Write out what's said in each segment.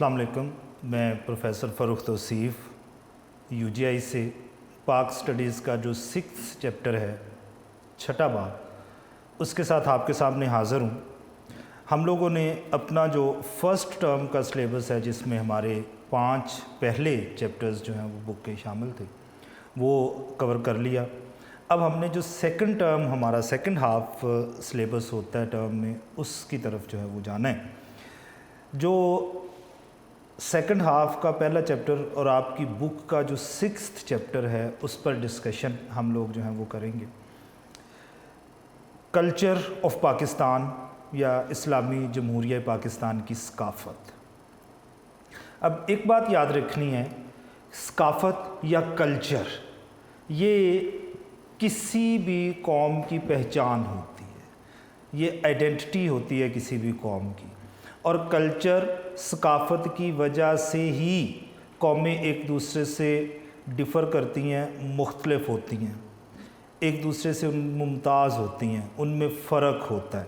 अस्सलाम वालेकुम। मैं प्रोफेसर फ़ारूक तौसीफ़ यूजीआई से पाक स्टडीज़ का जो 6th चैप्टर है, छठा बाब, उसके साथ आपके सामने हाज़िर हूँ। हम लोगों ने अपना जो फ़र्स्ट टर्म का सिलेबस है, जिसमें हमारे 5 पहले चैप्टर्स जो हैं वो बुक के शामिल थे, वो कवर कर लिया। अब हमने जो सेकंड टर्म, हमारा सेकंड हाफ सिलेबस होता है टर्म में, उसकी तरफ जो है वो जाना है। जो सेकंड हाफ का पहला चैप्टर और आपकी बुक का जो 6th चैप्टर है, उस पर डिस्कशन हम लोग जो है वो करेंगे। कल्चर ऑफ पाकिस्तान या इस्लामी जमहूरिया पाकिस्तान की सकाफ़त। अब एक बात याद रखनी है, सकाफ़त या कल्चर ये किसी भी कौम की पहचान होती है, ये आइडेंटिटी होती है किसी भी कौम की। और कल्चर सकाफ़त की वजह से ही कौमें एक दूसरे से डिफ़र करती हैं, मुख्तलिफ होती हैं, एक दूसरे से मुमताज़ होती हैं, उनमें फ़र्क होता है।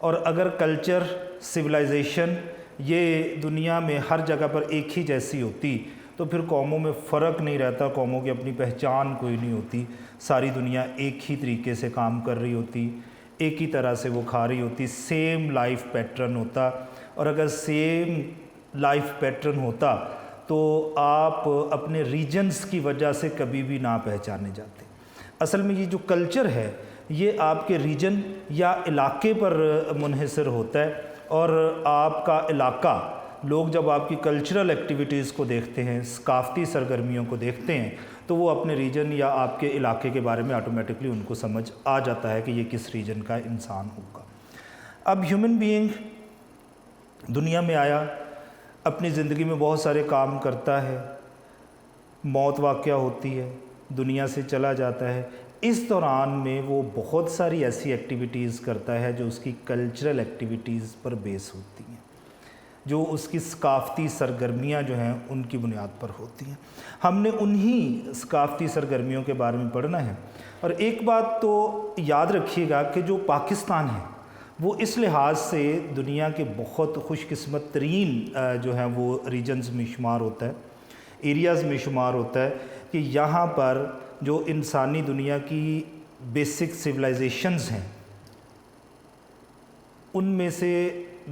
और अगर कल्चर, सिविलाइजेशन ये दुनिया में हर जगह पर एक ही जैसी होती तो फिर कौमों में फ़र्क नहीं रहता, कौमों की अपनी पहचान कोई नहीं होती, सारी दुनिया एक ही तरीके से काम कर रही होती, एक ही तरह से वो खा रही होती, सेम लाइफ पैटर्न होता। और अगर सेम लाइफ पैटर्न होता तो आप अपने रीजन्स की वजह से कभी भी ना पहचाने जाते। असल में ये जो कल्चर है ये आपके रीजन या इलाके पर मुनहसर होता है, और आपका इलाका, लोग जब आपकी कल्चरल एक्टिविटीज़ को देखते हैं, सकाफ़ती सरगर्मियों को देखते हैं, तो वो अपने रीजन या आपके इलाके के बारे में ऑटोमेटिकली उनको समझ आ जाता है कि ये किस रीजन का इंसान होगा। अब ह्यूमन बीइंग दुनिया में आया, अपनी ज़िंदगी में बहुत सारे काम करता है, मौत वाक़या होती है, दुनिया से चला जाता है। इस दौरान में वो बहुत सारी ऐसी एक्टिविटीज़ करता है जो उसकी कल्चरल एक्टिविटीज़ पर बेस होती हैं, जो उसकी सकाफ़ती सरगर्मियाँ जो हैं उनकी बुनियाद पर होती हैं। हमने उन्हीं सकाफ़ती सरगर्मियों के बारे में पढ़ना है। और एक बात तो याद रखिएगा कि जो पाकिस्तान है वो इस लिहाज से दुनिया के बहुत खुशकिस्मत तरीन जो हैं वो रीजन्स में शुमार होता है, एरियाज़ में शुमार होता है, कि यहाँ पर जो इंसानी दुनिया की बेसिक सिविलाइजेशंस हैं उनमें से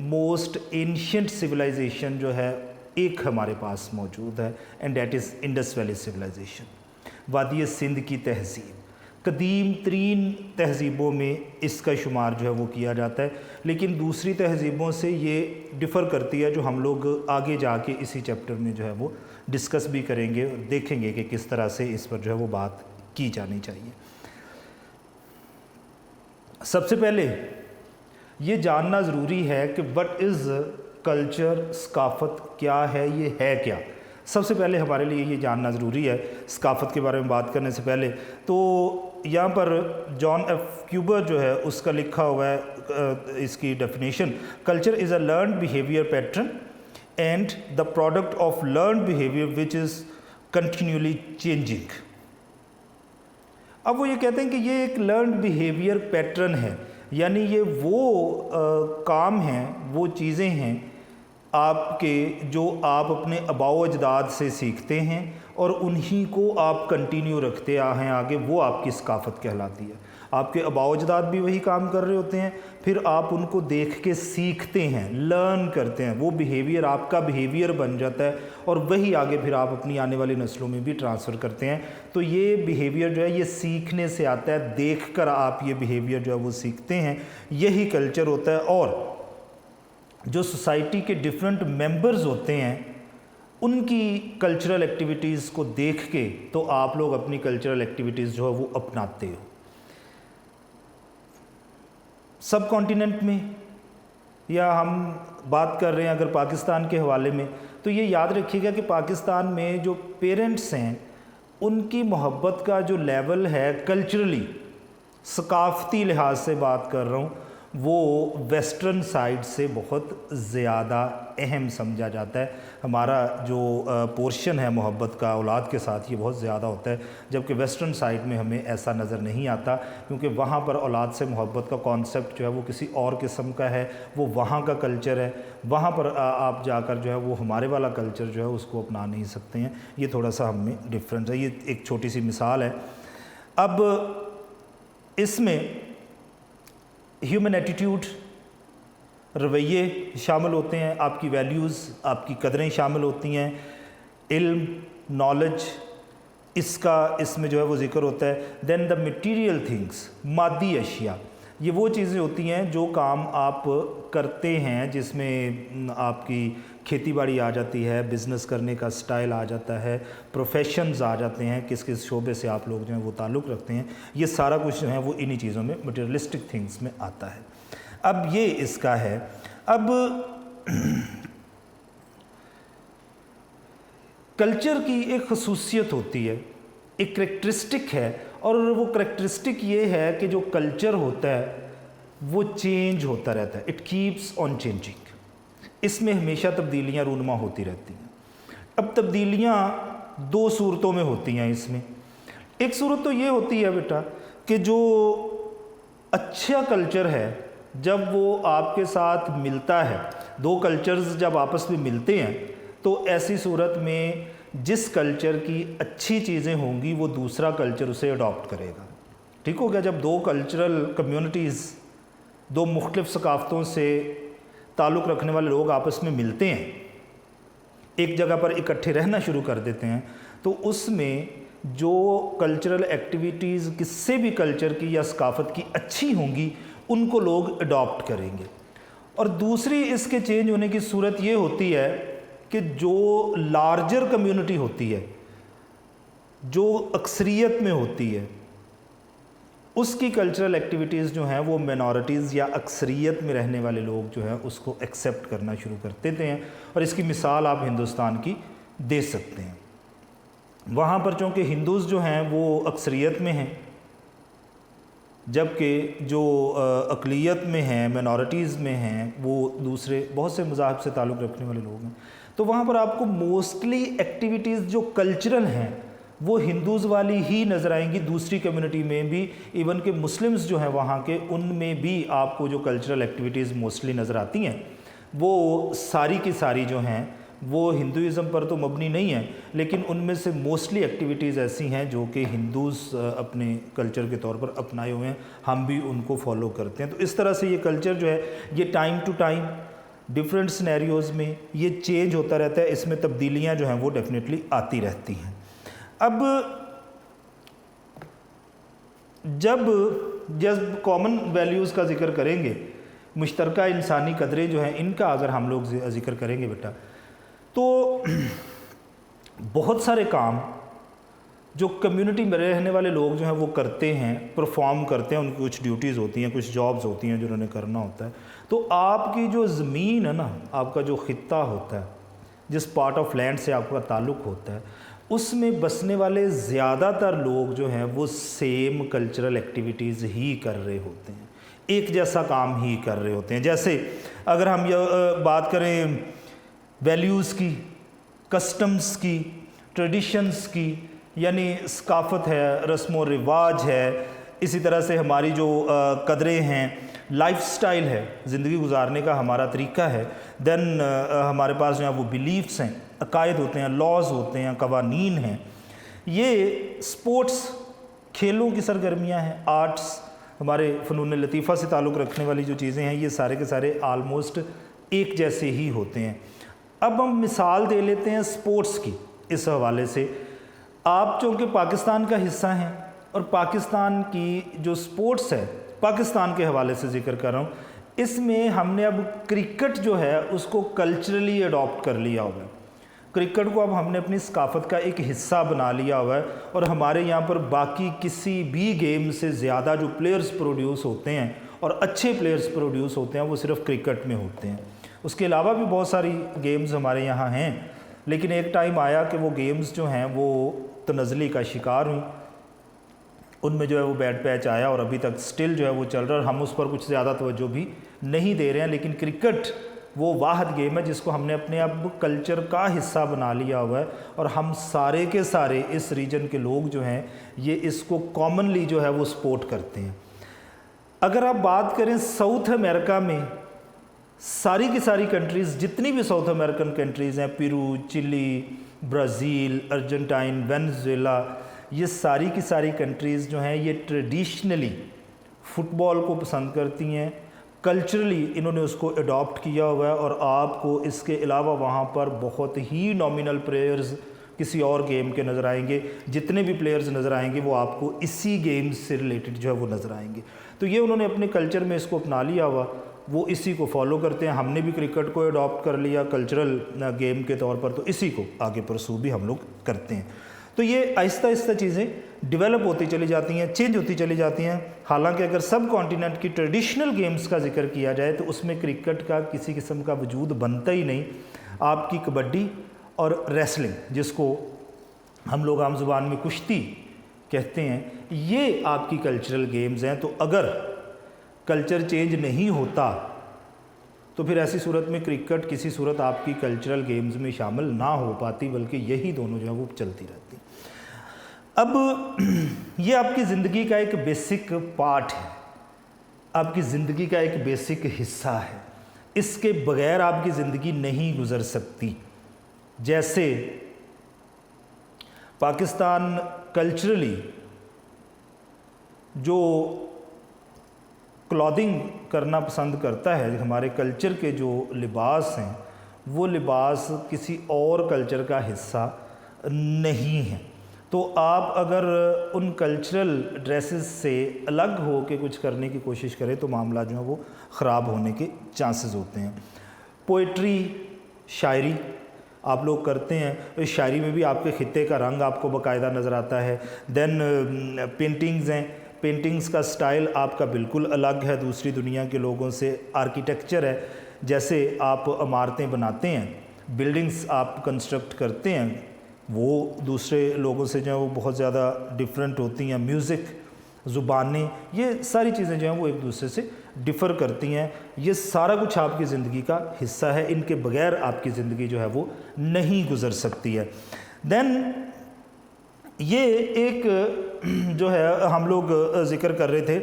मोस्ट एंशिएंट सिविलाइजेशन जो है एक हमारे पास मौजूद है, and that is Indus valley civilisation. वादी सिंध की तहज़ीब कदीम तरीन तहज़ीबों में इसका शुमार जो है वो किया जाता है, लेकिन दूसरी तहज़ीबों से ये डिफ़र करती है, जो हम लोग आगे जाके इसी चैप्टर में जो है वो डिस्कस भी करेंगे और देखेंगे कि किस तरह से इस पर जो है वो बात की जानी चाहिए। सबसे पहले ये जानना ज़रूरी है कि व्हाट इज़ कल्चर, सकाफ़त क्या है, ये है क्या। सबसे पहले हमारे लिए ये जानना ज़रूरी है सकाफ़त के बारे में बात करने से पहले। तो यहाँ पर जॉन एफ क्यूबर जो है उसका लिखा हुआ है इसकी definition, culture is a learned behaviour pattern and the product of learned behaviour which is continually changing. अब वो ये कहते हैं कि ये एक लर्नड बिहेवियर पैटर्न है, यानी ये वो काम हैं, वो चीज़ें हैं आपके जो आप अपने आबाओ अजदाद से सीखते हैं और उन्हीं को आप कंटिन्यू रखते हैं आगे, वो आपकी सकाफ़त कहलाती है। आपके आबाओ अजदाद भी वही काम कर रहे होते हैं, फिर आप उनको देख के सीखते हैं, लर्न करते हैं, वो बिहेवियर आपका बिहेवियर बन जाता है और वही आगे फिर आप अपनी आने वाली नस्लों में भी ट्रांसफ़र करते हैं। तो ये बिहेवियर जो है ये सीखने से आता है, देख कर आप ये बिहेवियर जो है वो सीखते हैं, यही कल्चर होता है। और जो सोसाइटी के डिफरेंट मेंबर्स होते हैं उनकी कल्चरल एक्टिविटीज़ को देख के तो आप लोग अपनी कल्चरल एक्टिविटीज़ जो है वो अपनाते हो। सब कॉन्टिनेंट में या हम बात कर रहे हैं अगर पाकिस्तान के हवाले में, तो ये याद रखिएगा कि पाकिस्तान में जो पेरेंट्स हैं उनकी मोहब्बत का जो लेवल है कल्चरली, सकाफ़ती लिहाज से बात कर रहा हूँ, وہ ویسٹرن سائڈ سے بہت زیادہ اہم سمجھا جاتا ہے. ہمارا جو پورشن ہے محبت کا اولاد کے ساتھ یہ بہت زیادہ ہوتا ہے، جبکہ ویسٹرن سائڈ میں ہمیں ایسا نظر نہیں آتا، کیونکہ وہاں پر اولاد سے محبت کا کانسیپٹ جو ہے وہ کسی اور قسم کا ہے، وہ وہاں کا کلچر ہے. وہاں پر آپ جا کر جو ہے وہ ہمارے والا کلچر جو ہے اس کو اپنا نہیں سکتے ہیں. یہ تھوڑا سا ہم میں ڈفرینس ہے. یہ ایک چھوٹی سی مثال ہے. اب اس میں ہیومن ایٹیٹیوڈ، رویے شامل ہوتے ہیں، آپ کی ویلیوز، آپ کی قدریں شامل ہوتی ہیں، علم، نالج، اس میں جو ہے وہ ذکر ہوتا ہے. دین دا مٹیریل تھنگس، مادی اشیاء، یہ وہ چیزیں ہوتی ہیں جو کام آپ کرتے ہیں، جس میں آپ کی کھیتی باڑی آ جاتی ہے، بزنس کرنے کا سٹائل آ جاتا ہے، پروفیشنز آ جاتے ہیں، کس کس شعبے سے آپ لوگ جو ہیں وہ تعلق رکھتے ہیں. یہ سارا کچھ جو ہے وہ انہی چیزوں میں، مٹیریلسٹک تھنگس میں آتا ہے. اب یہ اس کا ہے. اب کلچر کی ایک خصوصیت ہوتی ہے، ایک کریکٹرسٹک ہے، اور وہ کریکٹرسٹک یہ ہے کہ جو کلچر ہوتا ہے وہ چینج ہوتا رہتا ہے. It keeps on changing. اس میں ہمیشہ تبدیلیاں رونما ہوتی رہتی ہیں. اب تبدیلیاں دو صورتوں میں ہوتی ہیں. اس میں ایک صورت تو یہ ہوتی ہے بیٹا کہ جو اچھا کلچر ہے جب وہ آپ کے ساتھ ملتا ہے، دو کلچرز جب آپس میں ملتے ہیں تو ایسی صورت میں جس کلچر کی اچھی چیزیں ہوں گی وہ دوسرا کلچر اسے اڈاپٹ کرے گا. ٹھیک ہو گیا؟ جب دو کلچرل کمیونٹیز، دو مختلف ثقافتوں سے تعلق رکھنے والے لوگ آپس میں ملتے ہیں، ایک جگہ پر اکٹھے رہنا شروع کر دیتے ہیں، تو اس میں جو کلچرل ایکٹیویٹیز کس سے بھی کلچر کی یا ثقافت کی اچھی ہوں گی ان کو لوگ اڈاپٹ کریں گے. اور دوسری اس کے چینج ہونے کی صورت یہ ہوتی ہے کہ جو لارجر کمیونٹی ہوتی ہے، جو اکثریت میں ہوتی ہے، اس کی کلچرل ایکٹیویٹیز جو ہیں وہ مینورٹیز یا اکثریت میں رہنے والے لوگ جو ہیں اس کو ایکسیپٹ کرنا شروع کر دیتے ہیں. اور اس کی مثال آپ ہندوستان کی دے سکتے ہیں. وہاں پر چونکہ ہندوز جو ہیں وہ اکثریت میں ہیں، جبکہ جو اقلیت میں ہیں، مینورٹیز میں ہیں، وہ دوسرے بہت سے مذاہب سے تعلق رکھنے والے لوگ ہیں. تو وہاں پر آپ کو موسٹلی ایکٹیویٹیز جو کلچرل ہیں وہ ہندوز والی ہی نظر آئیں گی. دوسری کمیونٹی میں بھی، ایون کہ مسلمز جو ہیں وہاں کے، ان میں بھی آپ کو جو کلچرل ایکٹیویٹیز موسٹلی نظر آتی ہیں وہ ساری کی ساری جو ہیں وہ ہندوازم پر تو مبنی نہیں ہیں، لیکن ان میں سے موسٹلی ایکٹیویٹیز ایسی ہیں جو کہ ہندوز اپنے کلچر کے طور پر اپنائے ہوئے ہیں، ہم بھی ان کو فالو کرتے ہیں. تو اس طرح سے یہ کلچر جو ہے یہ time to time different scenarios میں یہ چینج ہوتا رہتا ہے. اس میں تبدیلیاں جو ہیں وہ ڈیفینیٹلی آتی رہتی ہیں. اب جب کامن ویلیوز کا ذکر کریں گے، مشترکہ انسانی قدریں جو ہیں ان کا اگر ہم لوگ ذکر کریں گے بیٹا، تو بہت سارے کام جو کمیونٹی میں رہنے والے لوگ جو ہیں وہ کرتے ہیں، پرفارم کرتے ہیں، ان کی کچھ ڈیوٹیز ہوتی ہیں، کچھ جابز ہوتی ہیں جو انہوں نے کرنا ہوتا ہے. تو آپ کی جو زمین ہے نا، آپ کا جو خطہ ہوتا ہے، جس پارٹ آف لینڈ سے آپ کا تعلق ہوتا ہے، اس میں بسنے والے زیادہ تر لوگ جو ہیں وہ سیم کلچرل ایکٹیویٹیز ہی کر رہے ہوتے ہیں، ایک جیسا کام ہی کر رہے ہوتے ہیں. جیسے اگر ہم یہ بات کریں ویلیوز کی، کسٹمز کی، ٹریڈیشنز کی، یعنی ثقافت ہے، رسم و رواج ہے، اسی طرح سے ہماری جو قدریں ہیں، لائف سٹائل ہے، زندگی گزارنے کا ہمارا طریقہ ہے، دین ہمارے پاس جو ہے وہ بیلیفس ہیں، عقائد ہوتے ہیں، لاز ہوتے ہیں، قوانین ہیں. یہ سپورٹس، کھیلوں کی سرگرمیاں ہیں، آرٹس، ہمارے فنون لطیفہ سے تعلق رکھنے والی جو چیزیں ہیں، یہ سارے کے سارے آلموسٹ ایک جیسے ہی ہوتے ہیں. اب ہم مثال دے لیتے ہیں سپورٹس کی. اس حوالے سے آپ چونکہ پاکستان کا حصہ ہیں اور پاکستان کی جو سپورٹس ہے پاکستان کے حوالے سے ذکر کر رہا ہوں، اس میں ہم نے اب کرکٹ جو ہے اس کو کلچرلی اڈاپٹ کر لیا ہوا ہے. کرکٹ کو اب ہم نے اپنی ثقافت کا ایک حصہ بنا لیا ہوا ہے، اور ہمارے یہاں پر باقی کسی بھی گیم سے زیادہ جو پلیئرز پروڈیوس ہوتے ہیں اور اچھے پلیئرز پروڈیوس ہوتے ہیں وہ صرف کرکٹ میں ہوتے ہیں. اس کے علاوہ بھی بہت ساری گیمز ہمارے یہاں ہیں، لیکن ایک ٹائم آیا کہ وہ گیمز جو ہیں وہ تنزلی کا شکار ہوئیں. ان میں جو ہے وہ بیڈ پیچ آیا اور ابھی تک سٹل جو ہے وہ چل رہا ہے اور ہم اس پر کچھ زیادہ توجہ بھی نہیں دے رہے ہیں. لیکن کرکٹ وہ واحد گیم ہے جس کو ہم نے اپنے اب کلچر کا حصہ بنا لیا ہوا ہے اور ہم سارے کے سارے اس ریجن کے لوگ جو ہیں یہ اس کو کامنلی جو ہے وہ سپورٹ کرتے ہیں. اگر آپ بات کریں ساؤتھ امریکہ میں ساری کی ساری کنٹریز، جتنی بھی ساؤتھ امریکن کنٹریز ہیں، پیرو، چلی، برازیل، ارجنٹائن، وینزویلا، یہ ساری کی ساری کنٹریز جو ہیں یہ ٹریڈیشنلی فٹ بال کو پسند کرتی ہیں. کلچرلی انہوں نے اس کو اڈاپٹ کیا ہوا ہے اور آپ کو اس کے علاوہ وہاں پر بہت ہی نامینل پلیئرز کسی اور گیم کے نظر آئیں گے. جتنے بھی پلیئرز نظر آئیں گے وہ آپ کو اسی گیم سے ریلیٹڈ جو ہے وہ نظر آئیں گے. تو یہ انہوں نے اپنے کلچر میں اس کو اپنا لیا ہوا، وہ اسی کو فالو کرتے ہیں. ہم نے بھی کرکٹ کو اڈاپٹ کر لیا کلچرل گیم کے طور پر، تو اسی کو آگے پرسو بھی ہم لوگ کرتے ہیں. تو یہ آہستہ آہستہ چیزیں ڈیولپ ہوتی چلی جاتی ہیں، چینج ہوتی چلی جاتی ہیں. حالانکہ اگر سب کانٹیننٹ کی ٹریڈیشنل گیمز کا ذکر کیا جائے تو اس میں کرکٹ کا کسی قسم کا وجود بنتا ہی نہیں. آپ کی کبڈی اور ریسلنگ، جس کو ہم لوگ عام زبان میں کشتی کہتے ہیں، یہ آپ کی کلچرل گیمز ہیں. تو اگر کلچر چینج نہیں ہوتا تو پھر ایسی صورت میں کرکٹ کسی صورت آپ کی کلچرل گیمز میں شامل نہ ہو پاتی، بلکہ یہی دونوں جو ہے وہ چلتی رہتی. اب یہ آپ کی زندگی کا ایک بیسک پارٹ ہے، آپ کی زندگی کا ایک بیسک حصہ ہے. اس کے بغیر آپ کی زندگی نہیں گزر سکتی. جیسے پاکستان کلچرلی جو کلودنگ کرنا پسند کرتا ہے، ہمارے کلچر کے جو لباس ہیں وہ لباس کسی اور کلچر کا حصہ نہیں ہیں. تو آپ اگر ان کلچرل ڈریسز سے الگ ہو کے کچھ کرنے کی کوشش کریں تو معاملہ جو ہے وہ خراب ہونے کے چانسز ہوتے ہیں. پوئٹری، شاعری آپ لوگ کرتے ہیں، اس شاعری میں بھی آپ کے خطے کا رنگ آپ کو باقاعدہ نظر آتا ہے. دین پینٹنگز ہیں، پینٹنگز کا سٹائل آپ کا بالکل الگ ہے دوسری دنیا کے لوگوں سے. آرکیٹیکچر ہے، جیسے آپ عمارتیں بناتے ہیں، بلڈنگز آپ کنسٹرکٹ کرتے ہیں، وہ دوسرے لوگوں سے جو ہے وہ بہت زیادہ ڈیفرنٹ ہوتی ہیں. میوزک، زبانیں، یہ ساری چیزیں جو ہیں وہ ایک دوسرے سے ڈفر کرتی ہیں. یہ سارا کچھ آپ کی زندگی کا حصہ ہے، ان کے بغیر آپ کی زندگی جو ہے وہ نہیں گزر سکتی ہے. دین یہ ایک جو ہے ہم لوگ ذکر کر رہے تھے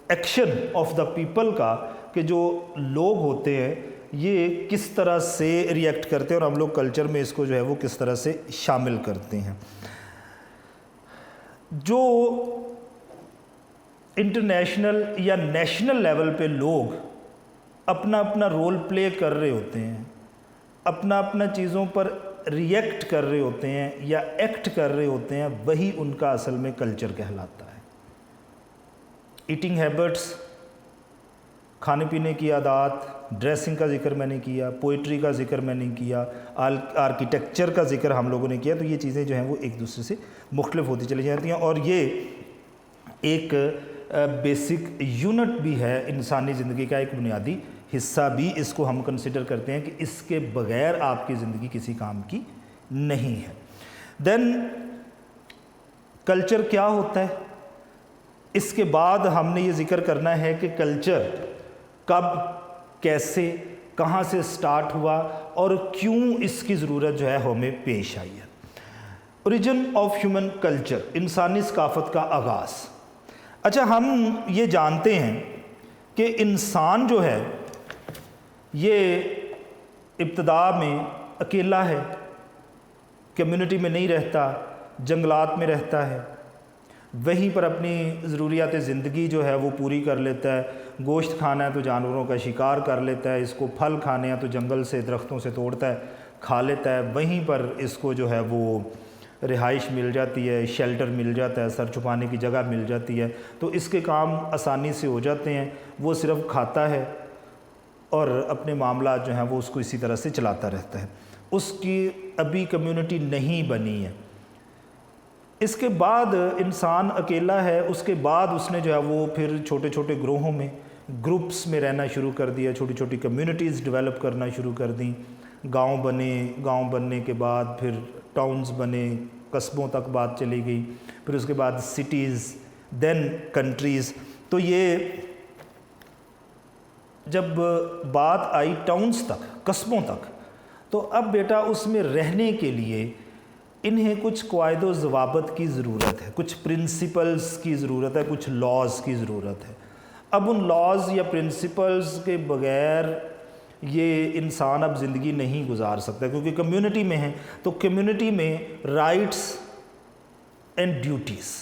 ایکشن آف دا پیپل کا، کہ جو لوگ ہوتے ہیں یہ کس طرح سے ریئیکٹ کرتے ہیں اور ہم لوگ کلچر میں اس کو جو ہے وہ کس طرح سے شامل کرتے ہیں. جو انٹرنیشنل یا نیشنل لیول پہ لوگ اپنا اپنا رول پلے کر رہے ہوتے ہیں، اپنا اپنا چیزوں پر ریئیکٹ کر رہے ہوتے ہیں یا ایکٹ کر رہے ہوتے ہیں، وہی ان کا اصل میں کلچر کہلاتا ہے. ایٹنگ ہیبٹس، کھانے پینے کی عادات، ڈریسنگ کا ذکر میں نے کیا، پوئٹری کا ذکر میں نے کیا، آرکیٹیکچر کا ذکر ہم لوگوں نے کیا. تو یہ چیزیں جو ہیں وہ ایک دوسرے سے مختلف ہوتی چلی جاتی ہیں اور یہ ایک بیسک یونٹ بھی ہے انسانی زندگی کا، ایک بنیادی حصہ بھی اس کو ہم کنسیڈر کرتے ہیں کہ اس کے بغیر آپ کی زندگی کسی کام کی نہیں ہے. دین کلچر کیا ہوتا ہے؟ اس کے بعد ہم نے یہ ذکر کرنا ہے کہ کلچر کب، کیسے، کہاں سے سٹارٹ ہوا اور کیوں اس کی ضرورت جو ہے ہمیں پیش آئی ہے. اوریجن آف ہیومن کلچر، انسانی ثقافت کا آغاز. اچھا، ہم یہ جانتے ہیں کہ انسان جو ہے یہ ابتدا میں اکیلا ہے، کمیونٹی میں نہیں رہتا، جنگلات میں رہتا ہے، وہیں پر اپنی ضروریات زندگی جو ہے وہ پوری کر لیتا ہے. گوشت کھانا ہے تو جانوروں کا شکار کر لیتا ہے، اس کو پھل کھانے ہیں تو جنگل سے، درختوں سے توڑتا ہے، کھا لیتا ہے، وہیں پر اس کو جو ہے وہ رہائش مل جاتی ہے، شیلٹر مل جاتا ہے، سر چھپانے کی جگہ مل جاتی ہے. تو اس کے کام آسانی سے ہو جاتے ہیں. وہ صرف کھاتا ہے اور اپنے معاملات جو ہیں وہ اس کو اسی طرح سے چلاتا رہتا ہے. اس کی ابھی کمیونٹی نہیں بنی ہے. اس کے بعد انسان اکیلا ہے، اس کے بعد اس نے جو ہے وہ پھر چھوٹے چھوٹے گروہوں میں، گروپس میں رہنا شروع کر دیا، چھوٹی چھوٹی کمیونٹیز ڈیولپ کرنا شروع کر دیں. گاؤں بنے، گاؤں بننے کے بعد پھر ٹاؤنز بنے، कस्बों तक बात चली गई, फिर उसके बाद सिटीज़, देन कंट्रीज़। तो ये जब बात आई टाउन्स तक, कस्बों तक, तो अब बेटा उसमें रहने के लिए इन्हें कुछ क़वायद व ज़वाबित की ज़रूरत है, कुछ प्रिंसिपल्स की ज़रूरत है, कुछ लॉज़ की ज़रूरत है। अब उन लॉज़ या प्रिंसिपल्स के बग़ैर ये इंसान अब ज़िंदगी नहीं गुजार सकता, क्योंकि कम्युनिटी में है तो कम्युनिटी में राइट्स एंड ड्यूटीज़,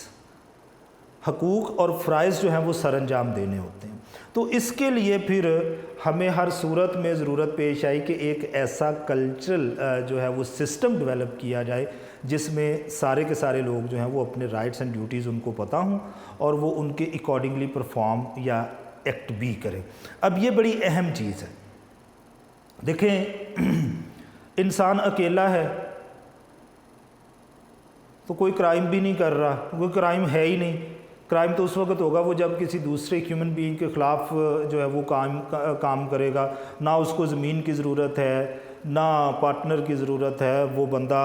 हकूक़ और फ़राइज़ जो हैं वो सर अंजाम देने होते हैं। तो इसके लिए फिर हमें हर सूरत में ज़रूरत पेश आई कि एक ऐसा कल्चरल जो है वो सिस्टम डेवलप किया जाए जिसमें सारे के सारे लोग जो हैं वो अपने राइट्स एंड ड्यूटीज़ उनको पता हों और वो उनके अकॉर्डिंगली परफॉर्म या एक्ट भी करें। अब ये बड़ी अहम चीज़ है। देखें, इंसान अकेला है तो कोई क्राइम भी नहीं कर रहा, कोई क्राइम है ही नहीं। क्राइम तो उस वक्त होगा वो जब किसी दूसरे ह्यूमन बीइंग के ख़िलाफ़ जो है वो काम करेगा। ना उसको ज़मीन की ज़रूरत है, ना पार्टनर की ज़रूरत है, वो बंदा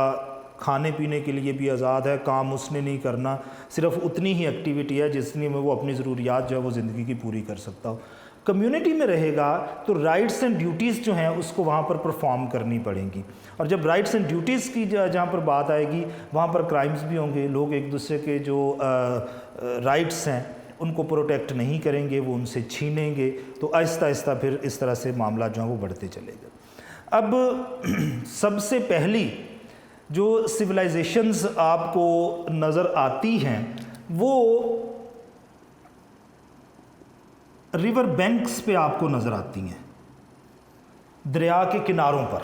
खाने पीने के लिए भी आज़ाद है, काम उसने नहीं करना, सिर्फ उतनी ही एक्टिविटी है जिसमें वो अपनी ज़रूरियात जो है वो ज़िंदगी की पूरी कर सकता हो। कम्युनिटी में रहेगा तो राइट्स एंड ड्यूटीज़ जो हैं उसको वहाँ पर परफॉर्म करनी पड़ेंगी, और जब राइट्स एंड ड्यूटीज़ की जहाँ पर बात आएगी वहाँ पर क्राइम्स भी होंगे। लोग एक दूसरे के जो राइट्स हैं उनको प्रोटेक्ट नहीं करेंगे, वो उनसे छीनेंगे, तो आहिस्ता आहिस्ता फिर इस तरह से मामला जो है वो बढ़ते चलेगा। अब सबसे पहली जो सिविलाइजेशंस आपको नज़र आती हैं वो रिवर बैंक्स पे आपको नज़र आती हैं, दरिया के किनारों पर।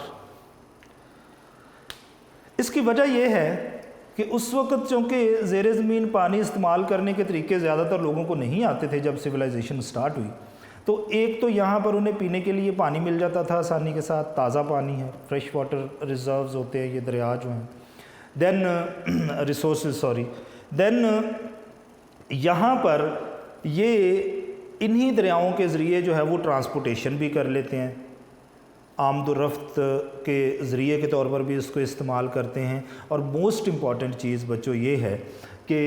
इसकी वजह यह है कि उस वक़्त चूँकि ज़ेर ज़मीन पानी इस्तेमाल करने के तरीके ज़्यादातर लोगों को नहीं आते थे जब सिविलाइजेशन स्टार्ट हुई, तो एक तो यहाँ पर उन्हें पीने के लिए पानी मिल जाता था आसानी के साथ, ताज़ा पानी है, फ्रेश वाटर रिज़र्व्स होते हैं ये दरिया जो हैं, देन रिसोर्सेज देन यहाँ पर ये इन्हीं दरियाओं के ज़रिए जो है वो ट्रांसपोर्टेशन भी कर लेते हैं, आमदोरफ्त के ज़रिए के तौर पर भी इसको इस्तेमाल करते हैं। और मोस्ट इम्पॉर्टेंट चीज़ बच्चों ये है कि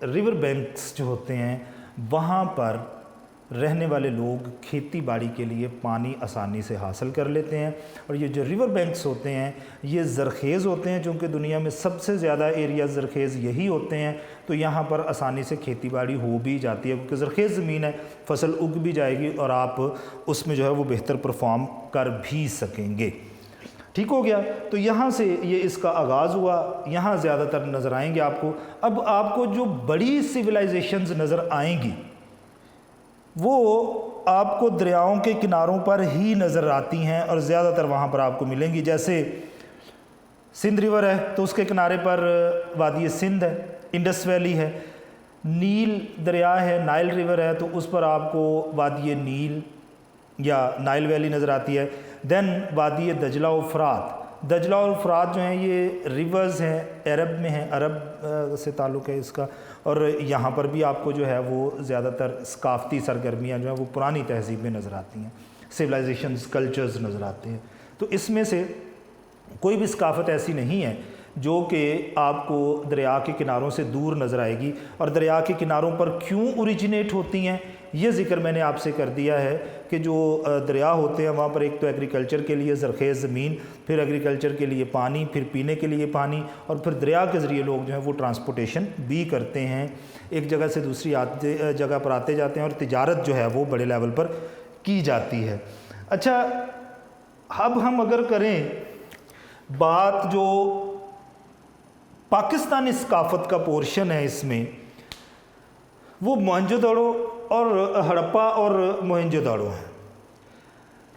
रिवर बैंक्स जो होते हैं वहाँ पर रहने वाले लोग खेती बाड़ी के लिए पानी आसानी से हासिल कर लेते हैं। और ये जो रिवर बैंक्स होते हैं ये ज़रखेज़ होते हैं, चूँकि दुनिया में सबसे ज़्यादा एरिया ज़रखेज़ यही होते हैं, तो यहाँ पर आसानी से खेती बाड़ी हो भी जाती है, क्योंकि ज़रखेज़ ज़मीन है, फसल उग भी जाएगी और आप उसमें जो है वो बेहतर परफॉर्म कर भी सकेंगे। ठीक हो गया। तो यहाँ से ये इसका आगाज़ हुआ, यहाँ ज़्यादातर नज़र आएंगे आपको। अब आपको जो बड़ी सिविलाइजेशंस नज़र आएंगी वो आपको दरियाओं के किनारों पर ही नज़र आती हैं और ज़्यादातर वहाँ पर आपको मिलेंगी। जैसे सिंध रिवर है तो उसके किनारे पर वादी सिंध है, इंडस वैली है, नील दरिया है, नाइल रिवर है तो उस पर आपको वादी नील या नाइल वैली नज़र आती है। देन वादी दजला और फ़रात, दजला और फ़रात जो हैं ये रिवर्स हैं, अरब में हैं, अरब से ताल्लुक़ है इसका, और यहाँ पर भी आपको जो है वो ज़्यादातर सकाफ़ती सरगर्मियाँ जो हैं वो पुरानी तहज़ीब में नज़र आती हैं, सिविलाइजेशंस कल्चर्स नज़र आते हैं। तो इसमें से कोई भी सकाफ़त ऐसी नहीं है जो कि आपको दरिया के किनारों से दूर नज़र आएगी। और दरिया के किनारों पर क्यों ओरिजिनेट होती हैं ये ज़िक्र मैंने आपसे कर दिया है कि जो दरिया होते हैं वहाँ पर एक तो एग्रीकल्चर के लिए ज़रखेज़ ज़मीन, फिर एग्रीकल्चर के लिए पानी, फिर पीने के लिए पानी, और फिर दरिया के ज़रिए लोग जो हैं वो ट्रांसपोर्टेशन भी करते हैं, एक जगह से दूसरी जगह पर आते जाते हैं और तिजारत जो है वो बड़े लेवल पर की जाती है। अच्छा, अब हम अगर करें बात जो पाकिस्तानी सकाफ़त का पोर्शन है इसमें, वो मोहनजोदड़ो और हड़प्पा और मोहनजोदड़ो है।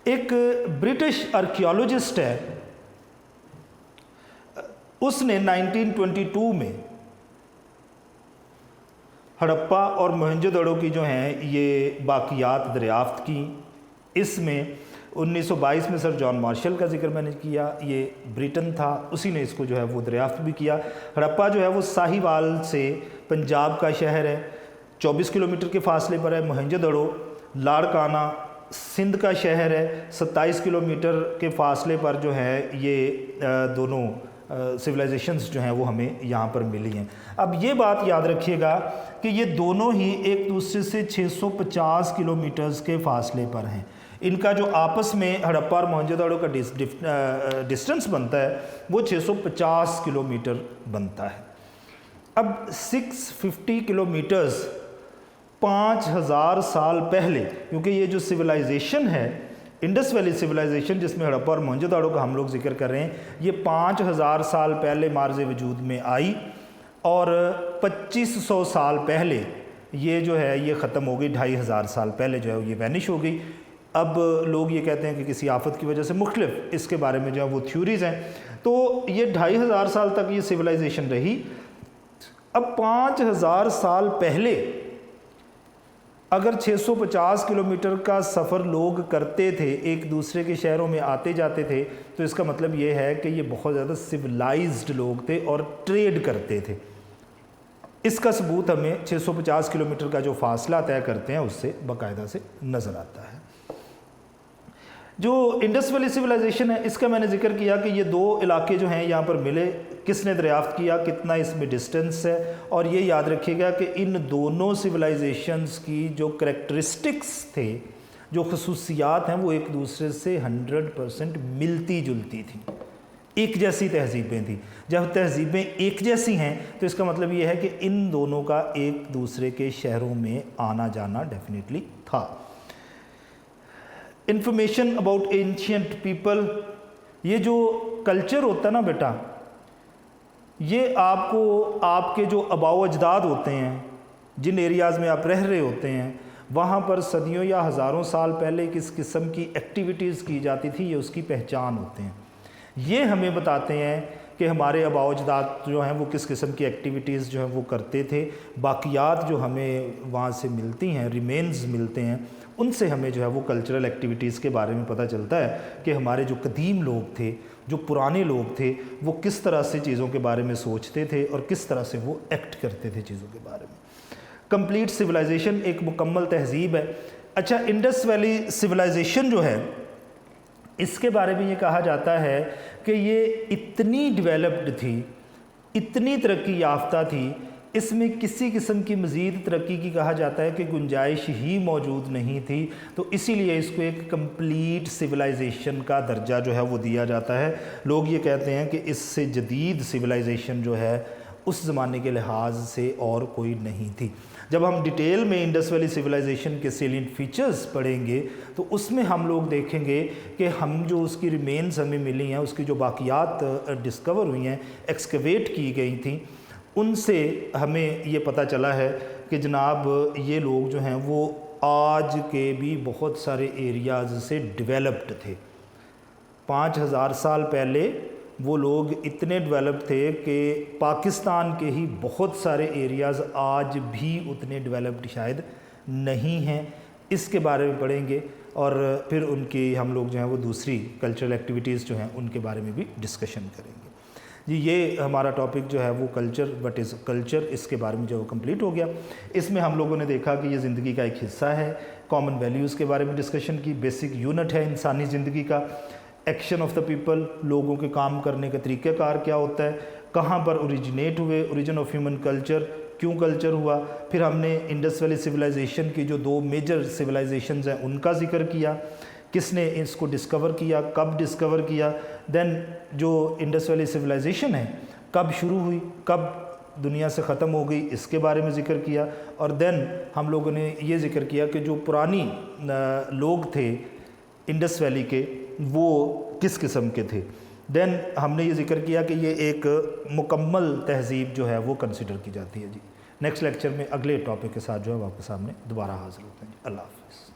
एक ब्रिटिश आर्कियोलॉजिस्ट है, उसने 1922 में हड़प्पा और मोहनजोदड़ो की जो हैं ये बाक़ियात दरियाफ़्त की। इसमें 1922 में सर जॉन मार्शल का जिक्र मैंने किया, ये ब्रिटेन था, उसी ने इसको जो है वो दरियाफ़्त भी किया। हड़प्पा जो है वो साहिवाल से पंजाब का शहर है, 24 किलोमीटर के फासले पर है। मोहनजोदड़ो लाड़काना सिंध का शहर है, 27 किलोमीटर के फासले पर जो है ये दोनों सिविलाइजेशंस जो हैं वो हमें यहाँ पर मिली हैं। अब ये बात याद रखिएगा कि ये दोनों ही एक दूसरे से 650 किलोमीटर्स के फासले पर हैं। इनका जो आपस में हड़प्पा और मोहनजोदड़ो का डिस्टेंस बनता है वो 650 किलोमीटर बनता है। अब 650 किलोमीटर्स 5000 साल पहले, क्योंकि ये जो सिविलाइजेशन है इंडस वैली सिविलाइजेशन जिसमें हड़प्पा और मोहनजोदड़ो का हम लोग जिक्र कर रहे हैं, ये 5000 साल पहले मार्ज़ वजूद में आई और 2500 साल पहले ये जो है ये ख़त्म हो गई। 2500 साल पहले जो है ये वैनिश हो गई। अब लोग ये कहते हैं कि किसी आफत की वजह से मुख्तलिफ इसके बारे में जो है वो थ्योरीज़ हैं। तो ये 2500 साल तक ये सिविलाइजेशन रही। अब 5000 साल पहले अगर 650 किलोमीटर का सफ़र लोग करते थे, एक दूसरे के शहरों में आते जाते थे, तो इसका मतलब ये है कि ये बहुत ज़्यादा सिविलाइज्ड लोग थे और ट्रेड करते थे। इसका सबूत हमें 650 किलोमीटर का जो फासला तय करते हैं उससे बाकायदा से नज़र आता है। जो इंडस वैली सिविलाइजेशन है इसका मैंने जिक्र किया कि ये दो इलाके जो हैं यहाँ पर मिले, किसने दरियाफ्त किया, कितना इसमें डिस्टेंस है, और ये याद रखिएगा कि इन दोनों सिविलाइजेशंस की जो करैक्टरिस्टिक्स थे, जो खसूसियात हैं, वो एक दूसरे से 100% मिलती जुलती थी, एक जैसी तहजीबें थी। जब तहजीबें एक जैसी हैं तो इसका मतलब ये है कि इन दोनों का एक दूसरे के शहरों में आना जाना डेफिनेटली था। इंफॉर्मेशन अबाउट एंशियंट पीपल, ये जो कल्चर होता है ना बेटा, ये आपको आपके जो आबाओ अजदाद होते हैं, जिन एरियाज़ में आप रह रहे होते हैं, वहाँ पर सदियों या हज़ारों साल पहले किस किस्म की एक्टिविटीज़ की जाती थी, ये उसकी पहचान होते हैं। ये हमें बताते हैं कि हमारे आबाओ अजदाद जो हैं वो किस किस्म की एक्टिविटीज़ जो हैं वो करते थे। बाकियात जो हमें वहाँ से मिलती हैं, रिमेन्स मिलते हैं, उनसे हमें जो है वो कल्चरल एक्टिविटीज़ के बारे में पता चलता है कि हमारे जो कदीम लोग थे, जो पुराने लोग थे, वो किस तरह से चीज़ों के बारे में सोचते थे और किस तरह से वो एक्ट करते थे चीज़ों के बारे में। कंप्लीट सिविलाइजेशन एक मुकम्मल तहजीब है। अच्छा, इंडस वैली सिविलाइजेशन जो है इसके बारे में ये कहा जाता है कि ये इतनी डेवलप्ड थी, इतनी तरक्की याफ्ता थी, इसमें किसी किस्म की मज़ीद तरक्की की कहा जाता है कि गुंजाइश ही मौजूद नहीं थी। तो इसीलिए इसको एक कंप्लीट सिविलाइजेशन का दर्जा जो है वो दिया जाता है। लोग ये कहते हैं कि इससे जदीद सिविलाइजेशन जो है उस ज़माने के लिहाज से और कोई नहीं थी। जब हम डिटेल में इंडस वैली सिविलाइजेशन के सेलिएंट फीचर्स पढ़ेंगे तो उसमें हम लोग देखेंगे कि हम जो उसकी रिमेन्स हमें मिली हैं, उसकी जो बाकियात डिस्कवर हुई हैं, एक्सकवेट की गई थी, उनसे हमें ये पता चला है कि जनाब ये लोग जो हैं वो आज के भी बहुत सारे एरियाज़ से डेवलप्ड थे। 5000 साल पहले वो लोग इतने डेवलप थे कि पाकिस्तान के ही बहुत सारे एरियाज़ आज भी उतने डेवलप्ड शायद नहीं हैं। इसके बारे में पढ़ेंगे और फिर उनकी हम लोग जो हैं वो दूसरी कल्चरल एक्टिविटीज़ जो हैं उनके बारे में भी डिस्कशन करेंगे। जी, ये हमारा टॉपिक जो है वो कल्चर, व्हाट इज़ कल्चर, इसके बारे में जो वो कंप्लीट हो गया। इसमें हम लोगों ने देखा कि ये ज़िंदगी का एक हिस्सा है, कॉमन वैल्यूज़ के बारे में डिस्कशन की, बेसिक यूनिट है इंसानी ज़िंदगी का, एक्शन ऑफ द पीपल, लोगों के काम करने का तरीक़ाकार क्या होता है, कहाँ पर ओरिजिनेट हुए, ओरिजिन ऑफ ह्यूमन कल्चर, क्यों कल्चर हुआ। फिर हमने इंडस वैली सिविलाइजेशन की जो दो मेजर सिविलाइजेशंस हैं उनका जिक्र किया, किसने इसको डिस्कवर किया, कब डिस्कवर किया। देन जो इंडस वैली सिविलाइजेशन है कब शुरू हुई, कब दुनिया से ख़त्म हो गई, इसके बारे में ज़िक्र किया। और देन हम लोगों ने ये ज़िक्र किया कि जो पुरानी लोग थे इंडस वैली के, वो किस किस्म के थे। देन हमने ये ज़िक्र किया कि ये एक मुकम्मल तहज़ीब जो है वो कंसिडर की जाती है। जी, नेक्स्ट लेक्चर में अगले टॉपिक के साथ जो है वो आपके सामने दोबारा हाज़िर होते हैं। अल्लाह हाफ़िज़।